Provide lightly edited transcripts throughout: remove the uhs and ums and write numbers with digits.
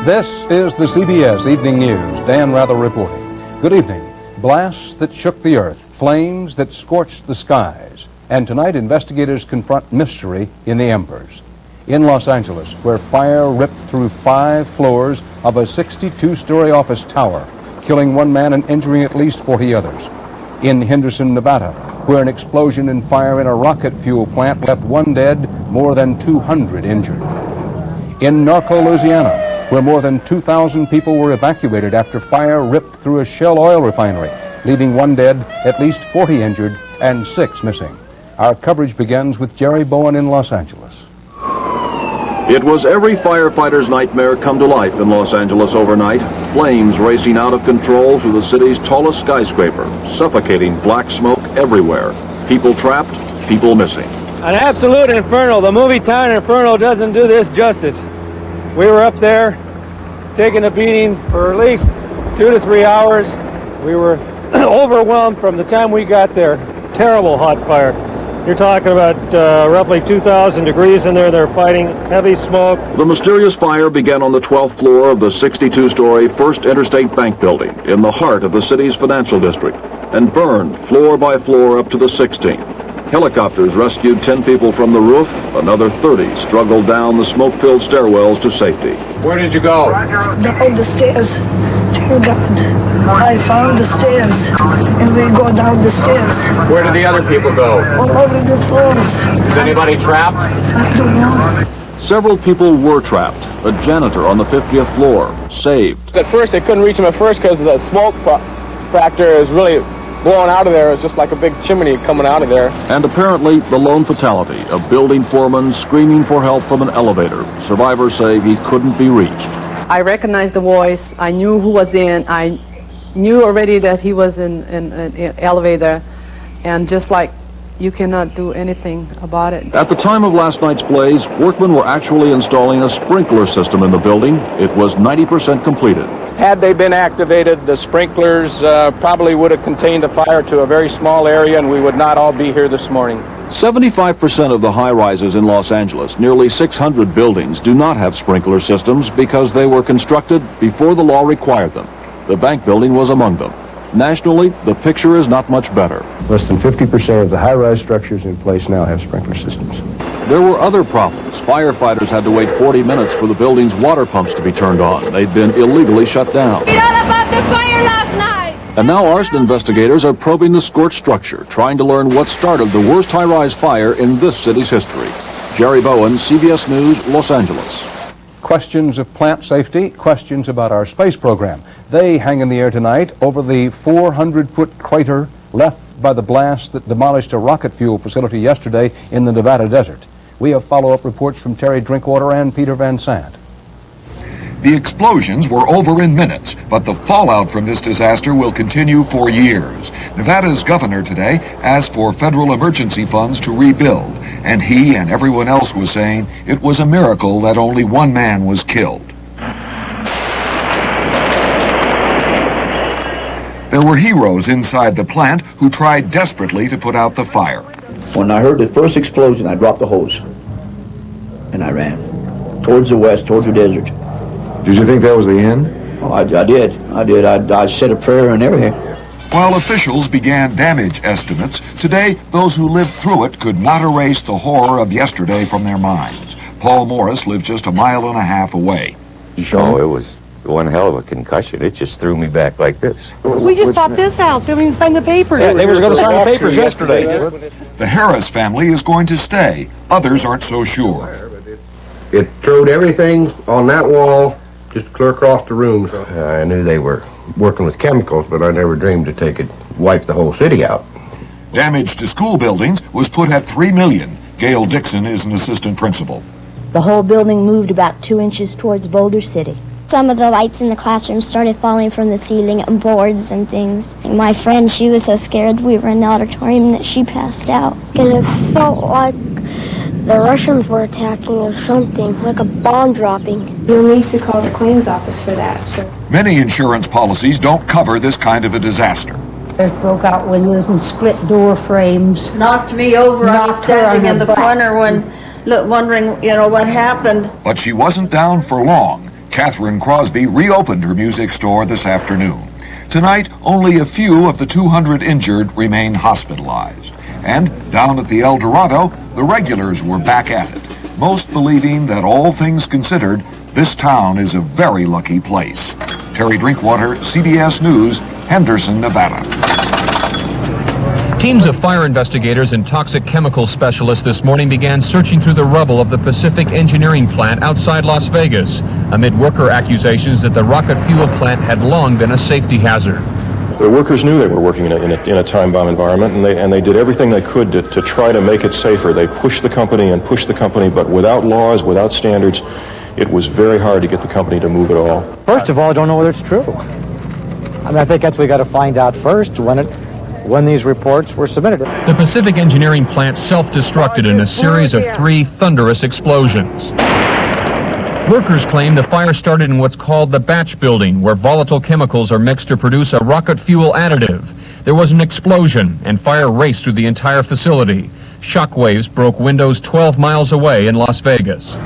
This is the CBS Evening News. Dan Rather reporting. Good evening. Blasts that shook the earth, flames that scorched the skies. And tonight, investigators confront mystery in the embers. In Los Angeles, where fire ripped through 5 floors of a 62-story office tower, killing 1 man and injuring at least 40 others. In Henderson, Nevada, where an explosion and fire in a rocket fuel plant left 1 dead, more than 200 injured. In Norco, Louisiana, where more than 2,000 people were evacuated after fire ripped through a Shell oil refinery, leaving 1 dead, at least 40 injured, and 6 missing. Our coverage begins with Jerry Bowen in Los Angeles. It was every firefighter's nightmare come to life in Los Angeles overnight. Flames racing out of control through the city's tallest skyscraper, suffocating black smoke everywhere. People trapped, people missing. An absolute inferno. The movie Town Inferno doesn't do this justice. We were up there taking a beating for at least 2 to 3 hours. We were overwhelmed from the time we got there. Terrible hot fire. You're talking about roughly 2,000 degrees in there. They're fighting heavy smoke. The mysterious fire began on the 12th floor of the 62-story First Interstate Bank building in the heart of the city's financial district and burned floor by floor up to the 16th. Helicopters rescued 10 people from the roof. Another 30 struggled down the smoke-filled stairwells to safety. Where did you go? Down the stairs. Thank God. I found the stairs, and we go down the stairs. Where did the other people go? All over the floors. Is anybody trapped? I don't know. Several people were trapped. A janitor on the 50th floor saved. At first, they couldn't reach him at first because the smoke factor is really blowing out of there. It's just like a big chimney coming out of there. And apparently the lone fatality, a building foreman screaming for help from an elevator. Survivors say he couldn't be reached. I recognized the voice. I knew who was in. I knew already that he was in an elevator. And just like, you cannot do anything about it. At the time of last night's blaze, workmen were actually installing a sprinkler system in the building. It was 90% completed. Had they been activated, the sprinklers probably would have contained the fire to a very small area, and we would not all be here this morning. 75% of the high-rises in Los Angeles, nearly 600 buildings, do not have sprinkler systems because they were constructed before the law required them. The bank building was among them. Nationally, the picture is not much better. Less than 50% of the high-rise structures in place now have sprinkler systems. There were other problems. Firefighters had to wait 40 minutes for the building's water pumps to be turned on. They'd been illegally shut down. We heard about the fire last night. And now arson investigators are probing the scorched structure, trying to learn what started the worst high-rise fire in this city's history. Jerry Bowen, CBS News, Los Angeles. Questions of plant safety, questions about our space program. They hang in the air tonight over the 400-foot crater left by the blast that demolished a rocket fuel facility yesterday in the Nevada desert. We have follow-up reports from Terry Drinkwater and Peter Van Sant. The explosions were over in minutes, but the fallout from this disaster will continue for years. Nevada's governor today asked for federal emergency funds to rebuild, and he and everyone else was saying it was a miracle that only 1 man was killed. There were heroes inside the plant who tried desperately to put out the fire. When I heard the first explosion, I dropped the hose, and I ran towards the west, towards the desert. Did you think that was the end? Oh, I did. I said a prayer and everything. While officials began damage estimates, today those who lived through it could not erase the horror of yesterday from their minds. Paul Morris lived just a mile and a half away. Oh, it was one hell of a concussion. It just threw me back like this. We just bought this house. We haven't even signed the papers. Yeah, they were going to sign the papers yesterday. The Harris family is going to stay. Others aren't so sure. It throwed everything on that wall just clear across the room. I knew they were working with chemicals, but I never dreamed that they could wipe the whole city out. Damage to school buildings was put at $3 million. Gail Dixon is an assistant principal. The whole building moved about 2 inches towards Boulder City. Some of the lights in the classroom started falling from the ceiling and boards and things. And my friend, she was so scared we were in the auditorium that she passed out. And it felt like the Russians were attacking or something, like a bomb dropping. You'll need to call the claims office for that, sir. Many insurance policies don't cover this kind of a disaster. It broke out windows and split door frames. Knocked me over. I was standing in the corner when, wondering, what happened. But she wasn't down for long. Catherine Crosby reopened her music store this afternoon. Tonight, only a few of the 200 injured remain hospitalized. And down at the El Dorado, the regulars were back at it, most believing that all things considered, this town is a very lucky place. Terry Drinkwater, CBS News, Henderson, Nevada. Teams of fire investigators and toxic chemical specialists this morning began searching through the rubble of the Pacific Engineering plant outside Las Vegas, amid worker accusations that the rocket fuel plant had long been a safety hazard. The workers knew they were working in a time bomb environment, and they did everything they could to try to make it safer. They pushed the company, but without laws, without standards, it was very hard to get the company to move at all. First of all, I don't know whether it's true. I mean, I think that's what we got to find out first when these reports were submitted. The Pacific Engineering plant self-destructed in a series of 3 thunderous explosions. Workers claim the fire started in what's called the batch building, where volatile chemicals are mixed to produce a rocket fuel additive. There was an explosion, and fire raced through the entire facility. Shockwaves broke windows 12 miles away in Las Vegas.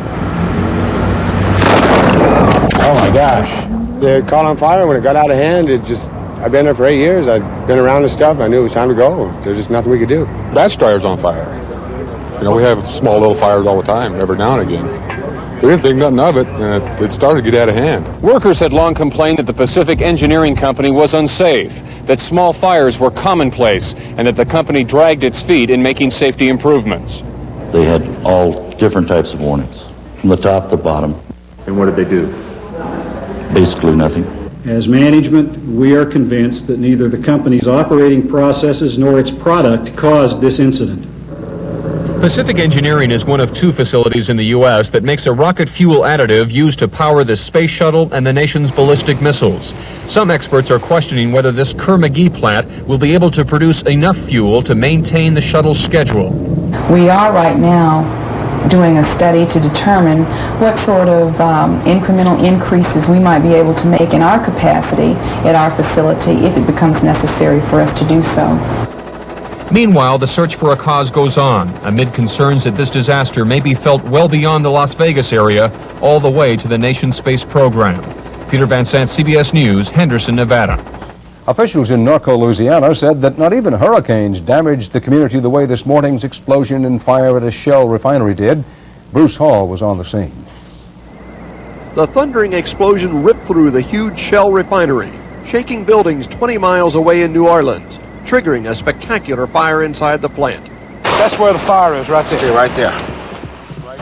Oh my gosh. They caught on fire when it got out of hand. I've been there for 8 years. I've been around this stuff. I knew it was time to go. There's just nothing we could do. Batch dryer's on fire. You know, we have small little fires all the time, every now and again. We didn't think nothing of it, and it started to get out of hand. Workers had long complained that the Pacific Engineering Company was unsafe, that small fires were commonplace, and that the company dragged its feet in making safety improvements. They had all different types of warnings, from the top to the bottom. And what did they do? Basically nothing. As management, we are convinced that neither the company's operating processes nor its product caused this incident. Pacific Engineering is one of 2 facilities in the U.S. that makes a rocket fuel additive used to power the space shuttle and the nation's ballistic missiles. Some experts are questioning whether this Kerr-McGee plant will be able to produce enough fuel to maintain the shuttle's schedule. We are right now doing a study to determine what sort of incremental increases we might be able to make in our capacity at our facility if it becomes necessary for us to do so. Meanwhile, the search for a cause goes on, amid concerns that this disaster may be felt well beyond the Las Vegas area, all the way to the nation's space program. Peter Van Sant, CBS News, Henderson, Nevada. Officials in Norco, Louisiana said that not even hurricanes damaged the community the way this morning's explosion and fire at a Shell refinery did. Bruce Hall was on the scene. The thundering explosion ripped through the huge Shell refinery, shaking buildings 20 miles away in New Orleans, triggering a spectacular fire inside the plant. That's where the fire is, right there. Right there.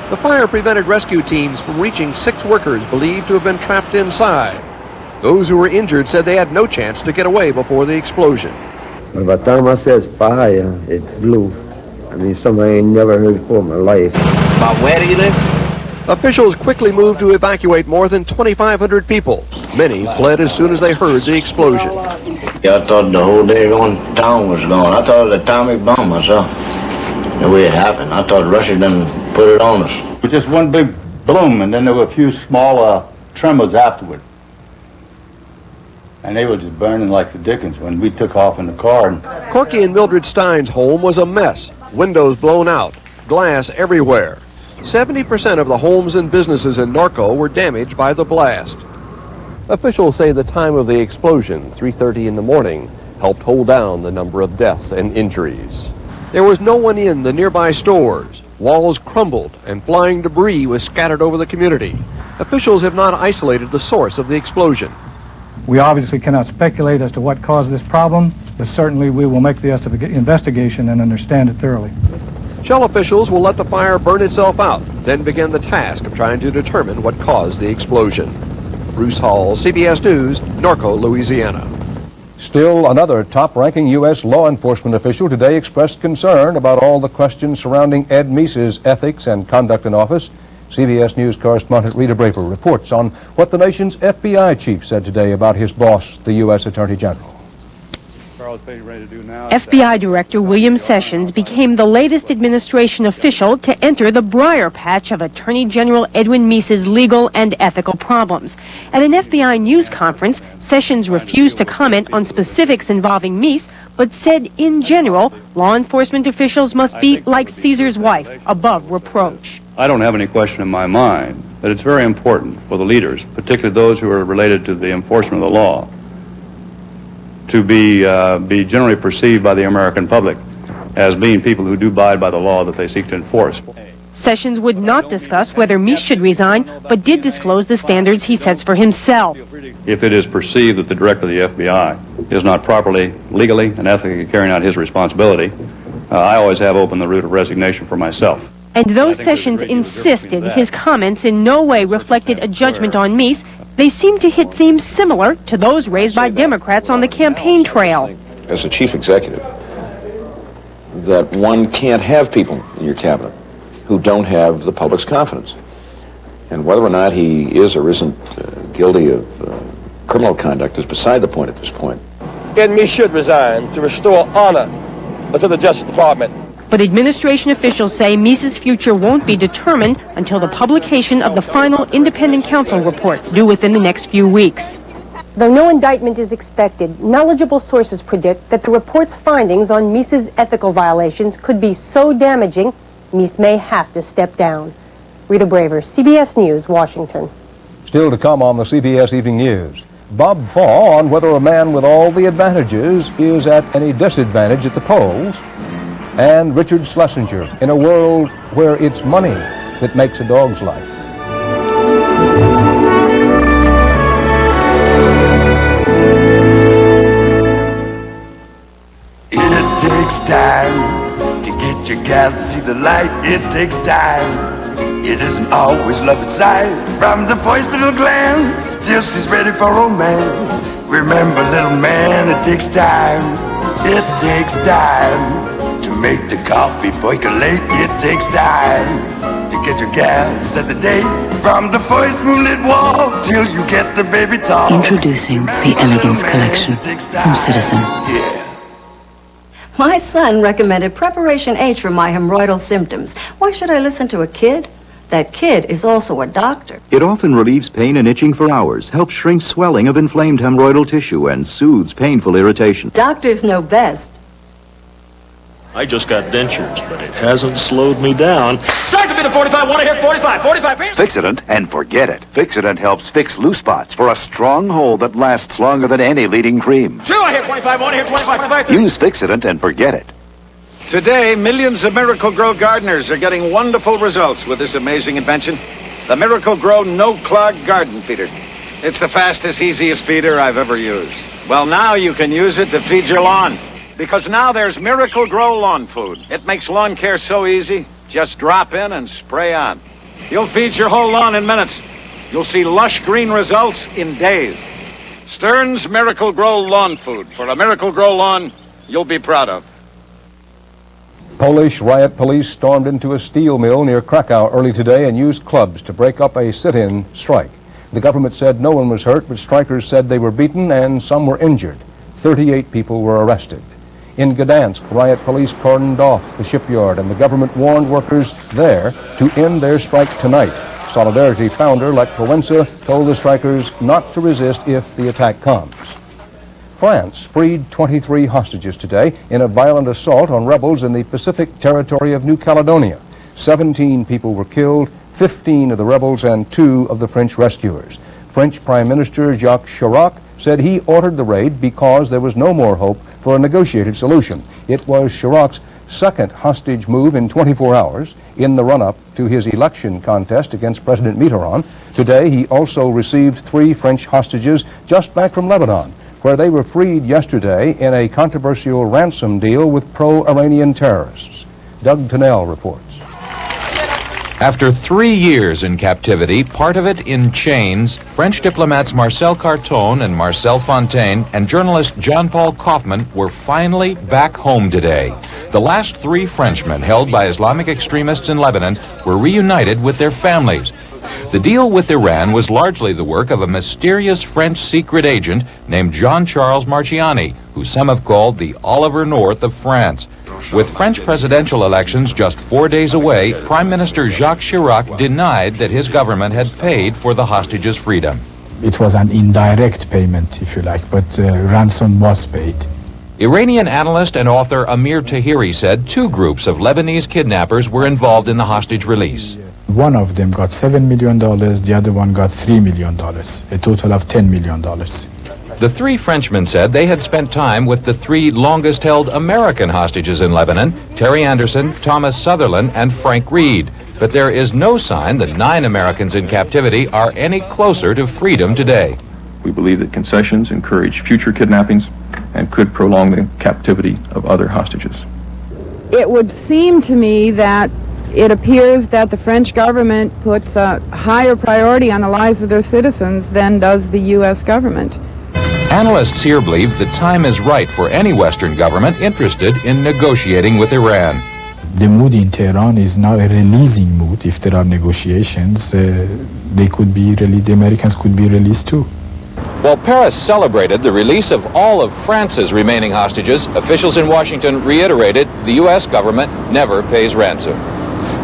The fire prevented rescue teams from reaching 6 workers believed to have been trapped inside. Those who were injured said they had no chance to get away before the explosion. By the time I said fire, it blew. I mean, something I ain't never heard before in my life. About where do you live? Officials quickly moved to evacuate more than 2,500 people. Many fled as soon as they heard the explosion. Yeah, I thought the whole day town was gone. I thought it was an atomic bomb myself. The way it happened. I thought Russia done put it on us. It was just one big boom, and then there were a few small tremors afterward. And they were just burning like the dickens when we took off in the car. Corky and Mildred Stein's home was a mess. Windows blown out, glass everywhere. 70% of the homes and businesses in Norco were damaged by the blast. Officials say the time of the explosion, 3:30 in the morning, helped hold down the number of deaths and injuries. There was no one in the nearby stores. Walls crumbled and flying debris was scattered over the community. Officials have not isolated the source of the explosion. We obviously cannot speculate as to what caused this problem, but certainly we will make the investigation and understand it thoroughly. Shell officials will let the fire burn itself out, then begin the task of trying to determine what caused the explosion. Bruce Hall, CBS News, Norco, Louisiana. Still, another top-ranking U.S. law enforcement official today expressed concern about all the questions surrounding Ed Meese's ethics and conduct in office. CBS News correspondent Rita Braver reports on what the nation's FBI chief said today about his boss, the U.S. Attorney General. FBI Director William Sessions became the latest administration official to enter the briar patch of Attorney General Edwin Meese's legal and ethical problems. At an FBI news conference, Sessions refused to comment on specifics involving Meese, but said in general, law enforcement officials must be like Caesar's wife, above reproach. I don't have any question in my mind that it's very important for the leaders, particularly those who are related to the enforcement of the law, to be generally perceived by the American public as being people who do abide by the law that they seek to enforce. Sessions would not discuss whether Meese should resign, but did disclose the standards he sets for himself. If it is perceived that the director of the FBI is not properly, legally, and ethically carrying out his responsibility, I always have opened the route of resignation for myself. And though Sessions insisted his comments in no way reflected a judgment on Meese, they seemed to hit themes similar to those raised by Democrats on the campaign trail. As a chief executive, that one can't have people in your cabinet who don't have the public's confidence. And whether or not he is or isn't guilty of criminal conduct is beside the point at this point. And Meese should resign to restore honor to the Justice Department. But administration officials say Meese's future won't be determined until the publication of the final independent counsel report due within the next few weeks. Though no indictment is expected, knowledgeable sources predict that the report's findings on Meese's ethical violations could be so damaging, Meese may have to step down. Rita Braver, CBS News, Washington. Still to come on the CBS Evening News. Bob Faw on whether a man with all the advantages is at any disadvantage at the polls. And Richard Schlesinger in a world where it's money that makes a dog's life. It takes time to get your gal to see the light. It takes time. It isn't always love at sight. From the first little glance, till she's ready for romance. Remember, little man, it takes time. It takes time to make the coffee percolate. It takes time to get your gal to set the date. From the first moonlit walk till you get the baby talk. Introducing the Elegance Collection from Citizen. Yeah. My son recommended Preparation H for my hemorrhoidal symptoms. Why should I listen to a kid? That kid is also a doctor. It often relieves pain and itching for hours, helps shrink swelling of inflamed hemorrhoidal tissue, and soothes painful irritation. Doctors know best. I just got dentures, but it hasn't slowed me down. Start to be the 45, want to hit 45, 45. Fixodent and forget it. Fixodent helps fix loose spots for a strong hold that lasts longer than any leading cream. Two, I hit 25, want to hit 25, 25. Use Fixodent and forget it. Today, millions of Miracle Grow gardeners are getting wonderful results with this amazing invention, the Miracle Grow No-Clog Garden Feeder. It's the fastest, easiest feeder I've ever used. Well, now you can use it to feed your lawn. Because now there's Miracle Grow Lawn Food. It makes lawn care so easy. Just drop in and spray on. You'll feed your whole lawn in minutes. You'll see lush green results in days. Stern's Miracle Grow Lawn Food. For a Miracle Grow lawn you'll be proud of. Polish riot police stormed into a steel mill near Krakow early today and used clubs to break up a sit-in strike. The government said no one was hurt, but strikers said they were beaten and some were injured. 38 people were arrested. In Gdansk, riot police cordoned off the shipyard, and the government warned workers there to end their strike tonight. Solidarity founder Lech Wałęsa told the strikers not to resist if the attack comes. France freed 23 hostages today in a violent assault on rebels in the Pacific territory of New Caledonia. 17 people were killed, 15 of the rebels and 2 of the French rescuers. French Prime Minister Jacques Chirac said he ordered the raid because there was no more hope for a negotiated solution. It was Chirac's second hostage move in 24 hours in the run-up to his election contest against President Mitterrand. Today, he also received 3 French hostages just back from Lebanon, where they were freed yesterday in a controversial ransom deal with pro-Iranian terrorists. Doug Tennell reports. After 3 years in captivity, part of it in chains, French diplomats Marcel Carton and Marcel Fontaine and journalist Jean-Paul Kaufmann were finally back home today. The last 3 Frenchmen held by Islamic extremists in Lebanon were reunited with their families. The deal with Iran was largely the work of a mysterious French secret agent named Jean-Charles Marchiani, who some have called the Oliver North of France. With French presidential elections just 4 days away, Prime Minister Jacques Chirac denied that his government had paid for the hostages' freedom. It was an indirect payment, if you like, but ransom was paid. Iranian analyst and author Amir Tahiri said 2 groups of Lebanese kidnappers were involved in the hostage release. One of them got $7 million, the other one got $3 million, a total of $10 million. The three Frenchmen said they had spent time with the three longest-held American hostages in Lebanon, Terry Anderson, Thomas Sutherland, and Frank Reed. But there is no sign that 9 Americans in captivity are any closer to freedom today. We believe that concessions encourage future kidnappings and could prolong the captivity of other hostages. It would seem to me that it appears that the French government puts a higher priority on the lives of their citizens than does the U.S. government. Analysts here believe the time is right for any Western government interested in negotiating with Iran. The mood in Tehran is now a releasing mood. If there are negotiations, the Americans could be released too. While Paris celebrated the release of all of France's remaining hostages, officials in Washington reiterated the U.S. government never pays ransom.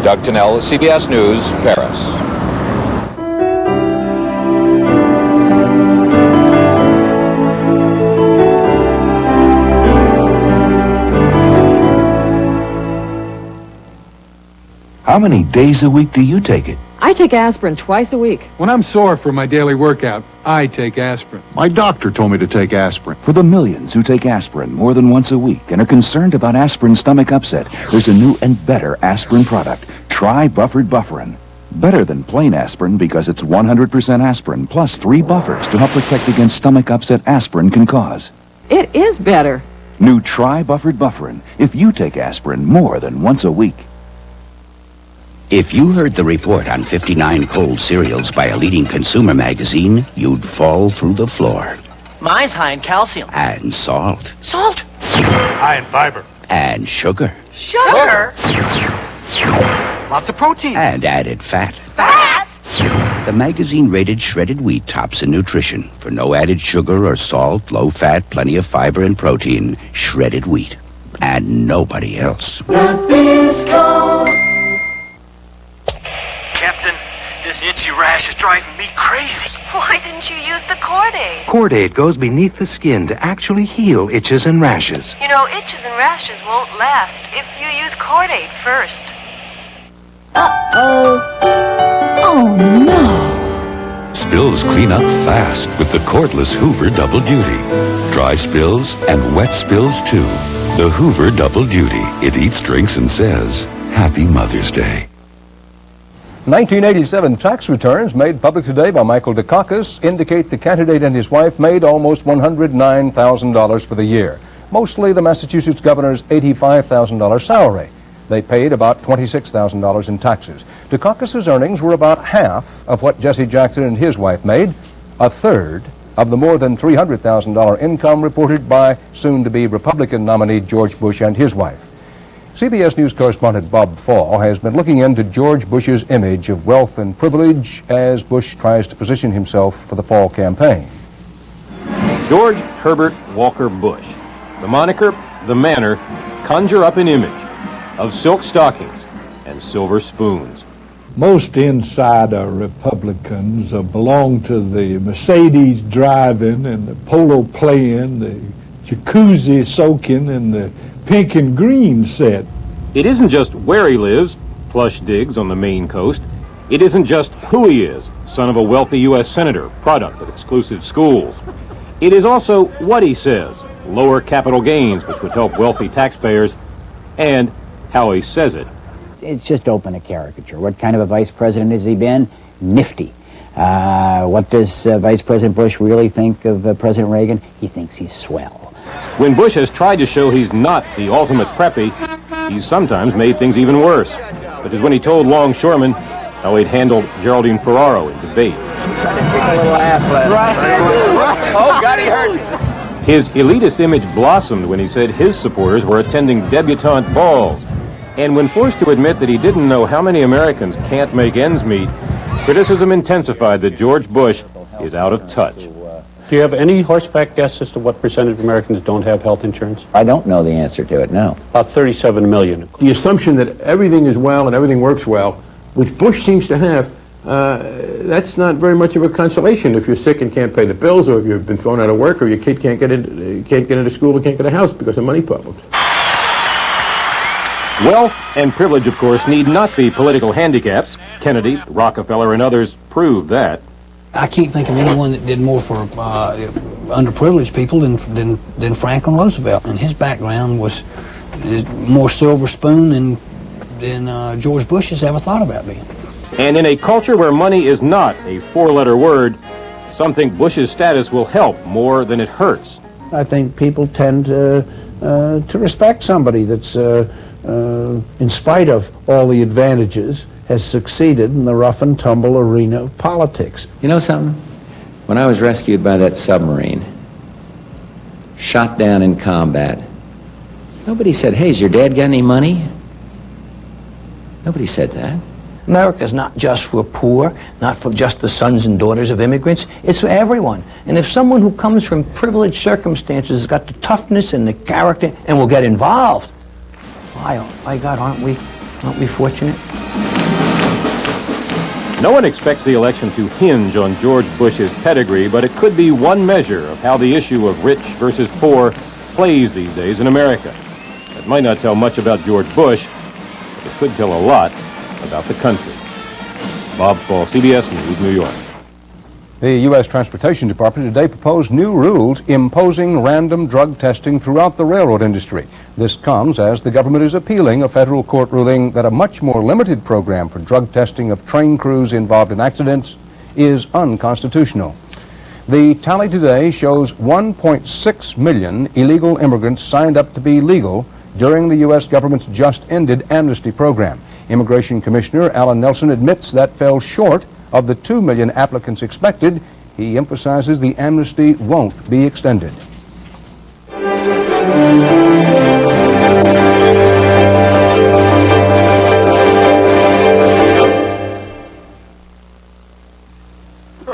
Doug Tennell, CBS News, Paris. How many days a week do you take it? I take aspirin twice a week. When I'm sore from my daily workout, I take aspirin. My doctor told me to take aspirin. For the millions who take aspirin more than once a week and are concerned about aspirin stomach upset, there's a new and better aspirin product. Try Buffered Bufferin. Better than plain aspirin because it's 100% aspirin plus 3 buffers to help protect against stomach upset aspirin can cause. It is better. New Try Buffered Bufferin if you take aspirin more than once a week. If you heard the report on 59 cold cereals by a leading consumer magazine, you'd fall through the floor. Mine's high in calcium. And salt. Salt? High in fiber. And sugar. Sugar? Lots of protein. And added fat. Fat? The magazine rated shredded wheat tops in nutrition for no added sugar or salt, low fat, plenty of fiber and protein. Shredded wheat. And nobody else. Captain, this itchy rash is driving me crazy. Why didn't you use the Cord-Aid? Cord-Aid goes beneath the skin to actually heal itches and rashes. You know, itches and rashes won't last if you use Cord-Aid first. Uh-oh. Oh, no. Spills clean up fast with the cordless Hoover Double Duty. Dry spills and wet spills, too. The Hoover Double Duty. It eats, drinks, and says, Happy Mother's Day. 1987 tax returns made public today by Michael Dukakis indicate the candidate and his wife made almost $109,000 for the year, mostly the Massachusetts governor's $85,000 salary. They paid about $26,000 in taxes. Dukakis' earnings were about half of what Jesse Jackson and his wife made, a third of the more than $300,000 income reported by soon-to-be Republican nominee George Bush and his wife. CBS News correspondent Bob Fall has been looking into George Bush's image of wealth and privilege as Bush tries to position himself for the fall campaign. George Herbert Walker Bush. The moniker, the manner, conjure up an image of silk stockings and silver spoons. Most insider Republicans belong to the Mercedes driving and the polo playing, the jacuzzi soaking, and the pink and green set. It isn't just where he lives, plush digs on the Maine coast. It isn't just who he is, son of a wealthy U.S. senator, product of exclusive schools. It is also what he says, lower capital gains, which would help wealthy taxpayers, and how he says it. It's just open a caricature. What kind of a vice president has he been? Nifty. What does Vice President Bush really think of President Reagan? He thinks he's swell. When Bush has tried to show he's not the ultimate preppy, he's sometimes made things even worse, such as when he told Longshoreman how he'd handled Geraldine Ferraro in debate. Oh, God, he hurt. His elitist image blossomed when he said his supporters were attending debutante balls. And when forced to admit that he didn't know how many Americans can't make ends meet, criticism intensified that George Bush is out of touch. Do you have any horseback guess as to what percentage of Americans don't have health insurance? I don't know the answer to it, no. About 37 million. The assumption that everything is well and everything works well, which Bush seems to have, that's not very much of a consolation if you're sick and can't pay the bills, or if you've been thrown out of work, or your kid can't get into school or can't get a house because of money problems. Wealth and privilege, of course, need not be political handicaps. Kennedy, Rockefeller, and others proved that. I can't think of anyone that did more for underprivileged people than Franklin Roosevelt. And his background was more silver spoon than George Bush has ever thought about being. And in a culture where money is not a four-letter word, some think Bush's status will help more than it hurts. I think people tend to respect somebody that's, in spite of all the advantages, has succeeded in the rough and tumble arena of politics. You know something? When I was rescued by that submarine, shot down in combat, nobody said, "Hey, has your dad got any money?" Nobody said that. America's not just for poor, not for just the sons and daughters of immigrants. It's for everyone. And if someone who comes from privileged circumstances has got the toughness and the character and will get involved, by God, aren't we fortunate? No one expects the election to hinge on George Bush's pedigree, but it could be one measure of how the issue of rich versus poor plays these days in America. It might not tell much about George Bush, but it could tell a lot about the country. Bob Fall, CBS News, New York. The U.S. Transportation Department today proposed new rules imposing random drug testing throughout the railroad industry. This comes as the government is appealing a federal court ruling that a much more limited program for drug testing of train crews involved in accidents is unconstitutional. The tally today shows 1.6 million illegal immigrants signed up to be legal during the U.S. government's just-ended amnesty program. Immigration Commissioner Alan Nelson admits that fell short of the 2 million applicants expected. He emphasizes the amnesty won't be extended.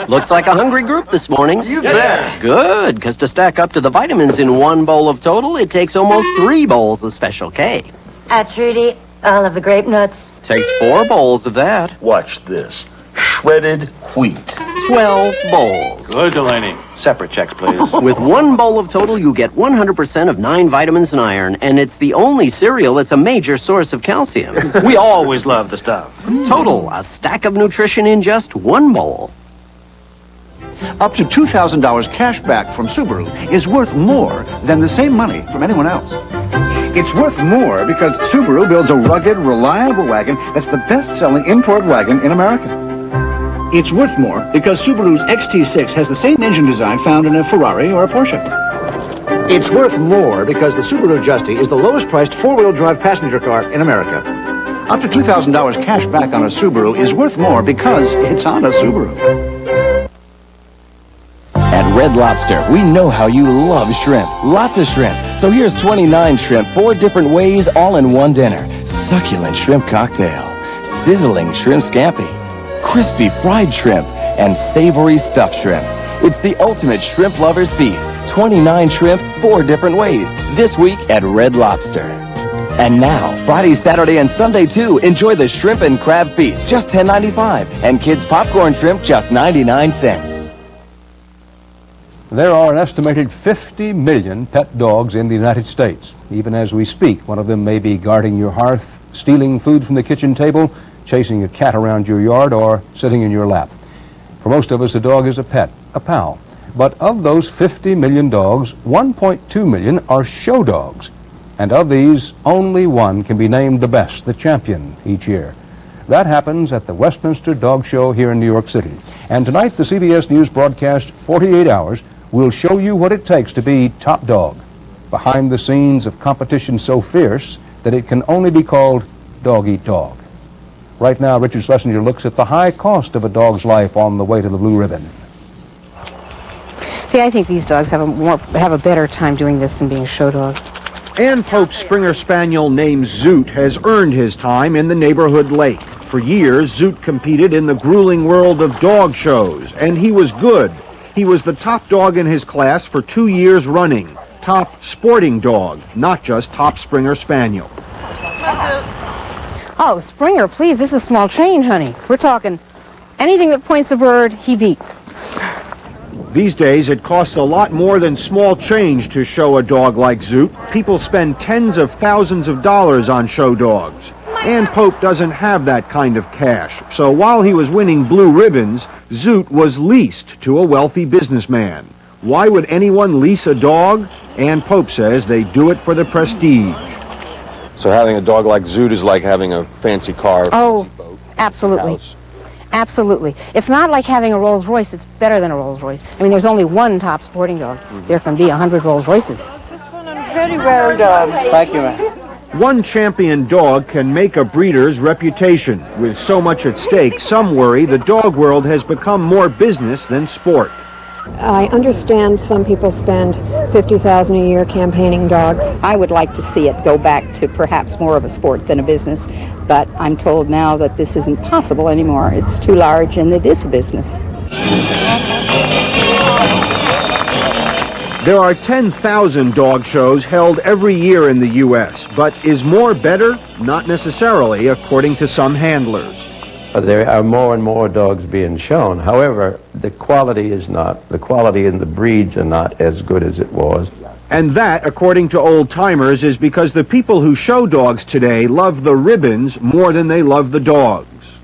Looks like a hungry group this morning. You bet. Good, because to stack up to the vitamins in one bowl of Total, it takes almost 3 bowls of Special K. Trudy, I'll have the grape nuts. Takes 4 bowls of that. Watch this. Shredded wheat. 12 bowls. Good, Delaney. Separate checks, please. With 1 bowl of Total, you get 100% of 9 vitamins and iron, and it's the only cereal that's a major source of calcium. We always love the stuff. Total, a stack of nutrition in just 1 bowl. Up to $2,000 cash back from Subaru is worth more than the same money from anyone else. It's worth more because Subaru builds a rugged, reliable wagon that's the best-selling import wagon in America. It's worth more because Subaru's XT6 has the same engine design found in a Ferrari or a Porsche. It's worth more because the Subaru Justy is the lowest-priced four-wheel drive passenger car in America. Up to $2,000 cash back on a Subaru is worth more because it's on a Subaru. At Red Lobster, we know how you love shrimp. Lots of shrimp. So here's 29 shrimp, 4 different ways, all in one dinner. Succulent shrimp cocktail, sizzling shrimp scampi, crispy fried shrimp, and savory stuffed shrimp. It's the ultimate shrimp lover's feast. 29 shrimp, 4 different ways. This week at Red Lobster. And now, Friday, Saturday, and Sunday, too, enjoy the shrimp and crab feast, just $10.95. And kids' popcorn shrimp, just 99 cents. There are an estimated 50 million pet dogs in the United States. Even as we speak, one of them may be guarding your hearth, stealing food from the kitchen table, chasing a cat around your yard, or sitting in your lap. For most of us, a dog is a pet, a pal. But of those 50 million dogs, 1.2 million are show dogs. And of these, only one can be named the best, the champion, each year. That happens at the Westminster Dog Show here in New York City. And tonight, the CBS News broadcast, 48 Hours, will show you what it takes to be top dog, behind the scenes of competition so fierce that it can only be called dog-eat-dog. Right now, Richard Schlesinger looks at the high cost of a dog's life on the way to the blue ribbon. See, I think these dogs have a better time doing this than being show dogs. Ann Pope's Springer Spaniel named Zoot has earned his time in the neighborhood lake. For years, Zoot competed in the grueling world of dog shows, and he was good. He was the top dog in his class for 2 years running. Top sporting dog, not just top Springer Spaniel. Oh, Springer, please, this is small change, honey. We're talking anything that points a bird, he beat. These days, it costs a lot more than small change to show a dog like Zoot. People spend tens of thousands of dollars on show dogs. And Pope doesn't have that kind of cash, so while he was winning blue ribbons, Zoot was leased to a wealthy businessman. Why would anyone lease a dog? Ann Pope says they do it for the prestige. So having a dog like Zoot is like having a fancy car, Oh, absolutely. Absolutely. It's not like having a Rolls Royce. It's better than a Rolls Royce. I mean, there's only one top sporting dog. There can be 100 Rolls Royces. Very well done. Thank you, ma'am. One champion dog can make a breeder's reputation. With so much at stake, some worry the dog world has become more business than sport. I understand some people spend $50,000 a year campaigning dogs. I would like to see it go back to perhaps more of a sport than a business, but I'm told now that this isn't possible anymore. It's too large and it is a business. There are 10,000 dog shows held every year in the U.S., but is more better? Not necessarily, according to some handlers. There are more and more dogs being shown. However, the quality and the breeds are not as good as it was. And that, according to old-timers, is because the people who show dogs today love the ribbons more than they love the dogs.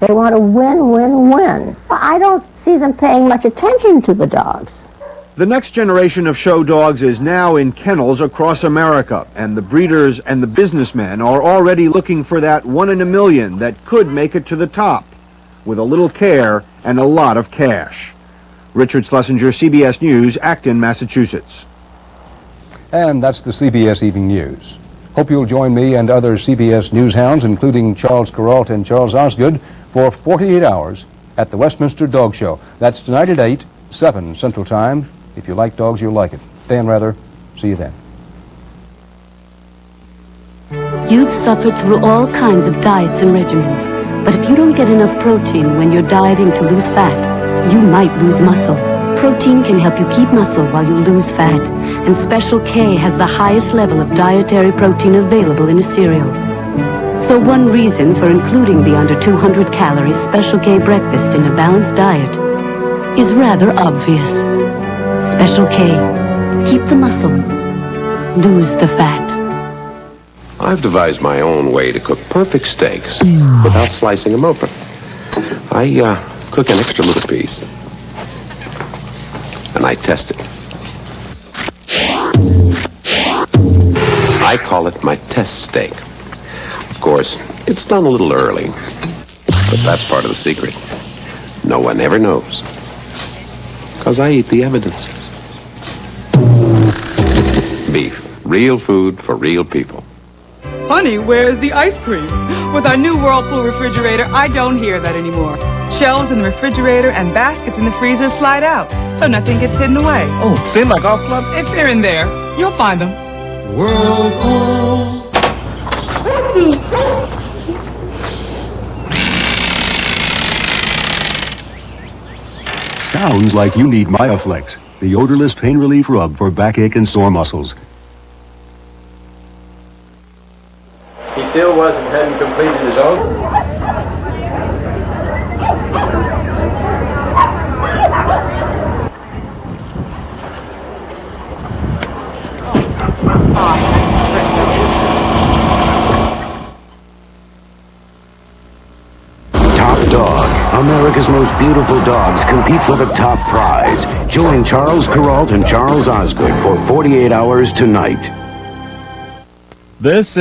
They want to win, win, win. I don't see them paying much attention to the dogs. The next generation of show dogs is now in kennels across America, and the breeders and the businessmen are already looking for that 1 in a million that could make it to the top, with a little care and a lot of cash. Richard Schlesinger, CBS News, Acton, Massachusetts. And that's the CBS Evening News. Hope you'll join me and other CBS News hounds, including Charles Kuralt and Charles Osgood, for 48 hours at the Westminster Dog Show. That's tonight at 8, 7 Central Time. If you like dogs, you'll like it. Dan Rather, see you then. You've suffered through all kinds of diets and regimens, but if you don't get enough protein when you're dieting to lose fat, you might lose muscle. Protein can help you keep muscle while you lose fat, and Special K has the highest level of dietary protein available in a cereal. So one reason for including the under 200 calories Special K breakfast in a balanced diet is rather obvious. Special K. Keep the muscle. Lose the fat. I've devised my own way to cook perfect steaks without slicing them open. I cook an extra little piece, and I test it. I call it my test steak. Of course, it's done a little early, but that's part of the secret. No one ever knows, because I eat the evidence. Beef, real food for real people. Honey, where's the ice cream? With our new Whirlpool refrigerator, I don't hear that anymore. Shelves in the refrigerator and baskets in the freezer slide out, so nothing gets hidden away. Oh, same like golf clubs? If they're in there, you'll find them. Whirlpool. Sounds like you need Myoflex, the odorless pain relief rub for backache and sore muscles. He still hadn't completed his own. Top Dog, America's most beautiful dogs compete for the top prize. Join Charles Kuralt and Charles Osgood for 48 hours tonight. This